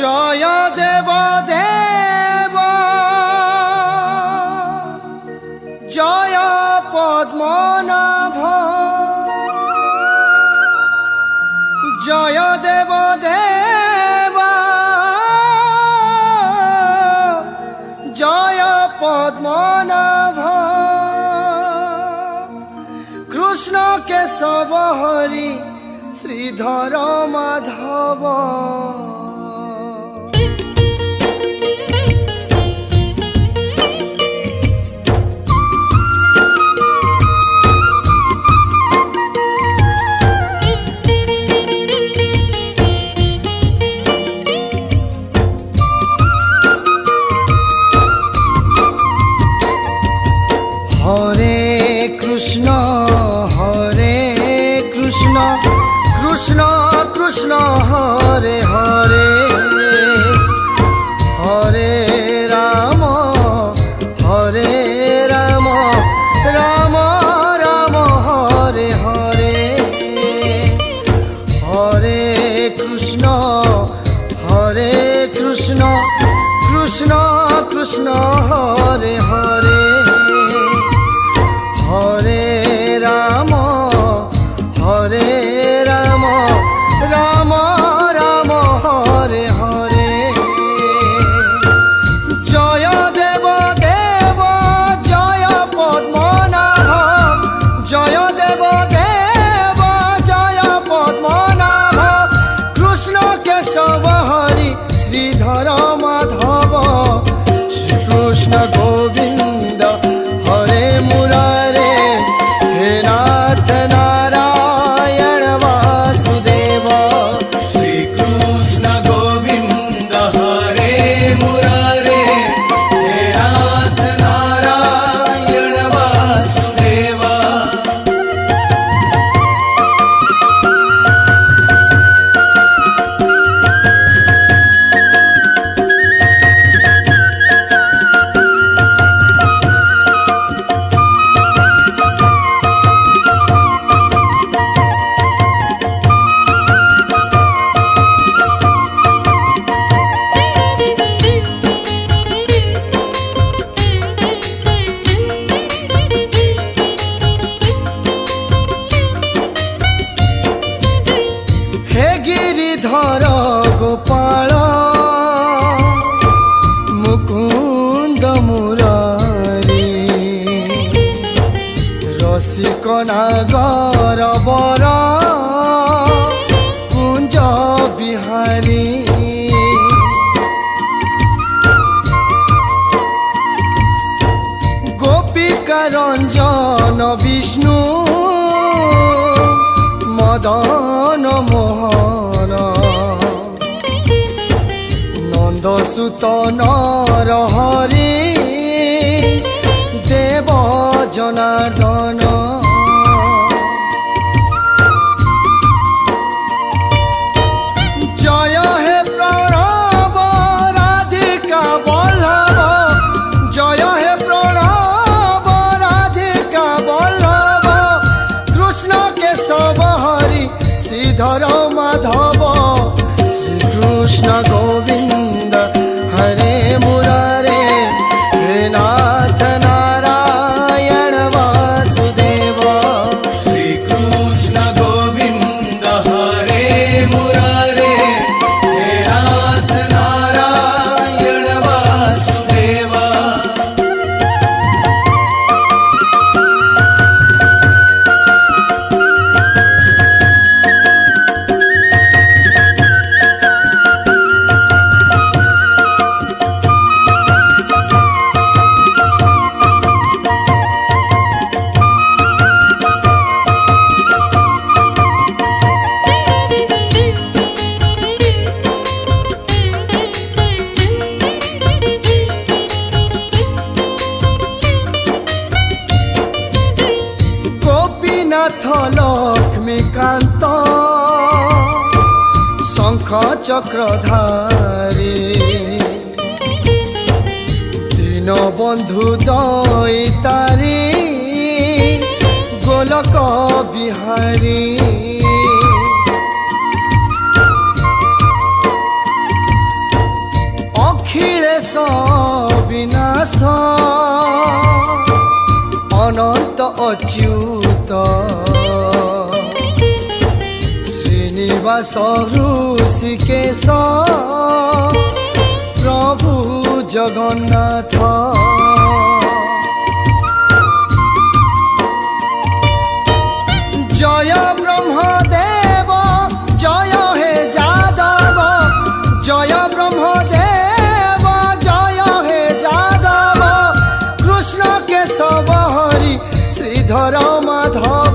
जय देव देव जय पद्मनाभ जय देव देव जय पद्मनाभ कृष्ण केशव हरि श्रीधर माधव। हरे कृष्ण कृष्ण कृष्ण हरे हरे हरे राम राम राम हरे हरे हरे कृष्ण कृष्ण कृष्ण हरे हरे हरे राम राम राम हरे हरे जय देव देव जय पद्मनाभ जय देव देव जय पद्मनाभ कृष्ण केशव हरि श्रीधर माधव श्री कृष्ण गोविंद हरे मुरारे हे नाथ नारायण वासुदेव श्री कृष्ण गोविंद हरे मुरारे हे नाथ नारायण वासुदेव। गिरिधर गोपाल मुकुंद मुरारी रसिक नागर वर कुंज बिहारी गोपिका रंजन विष्णु मदन मोहन नंदसुत नरहरि देव जनार्दन जय हे प्रणव राधिका वल्लभ जय हे प्रणव राधिका वल्लभ कृष्ण केशव हरि श्रीधर माधव श्री कृष्ण गोविंद हरे मुरारे हे नाथ नारायण वासुदेव श्री कृष्ण गोविंद हरे मुरारे हे नाथ नारायण वासुदेव। गोपीनाथ लक्ष्मीकांत शंख चक्रधारी दीन बंधु दैतारी गोलक बिहारी विनाश अनंत अच्युत श्रीनिवास ऋषिकेश प्रभु जगन्नाथ जय ब्रह्मदेव जय हे जादव जय ब्रह्मदेव जय हे जादव कृष्ण केशव हरि श्रीधर माधव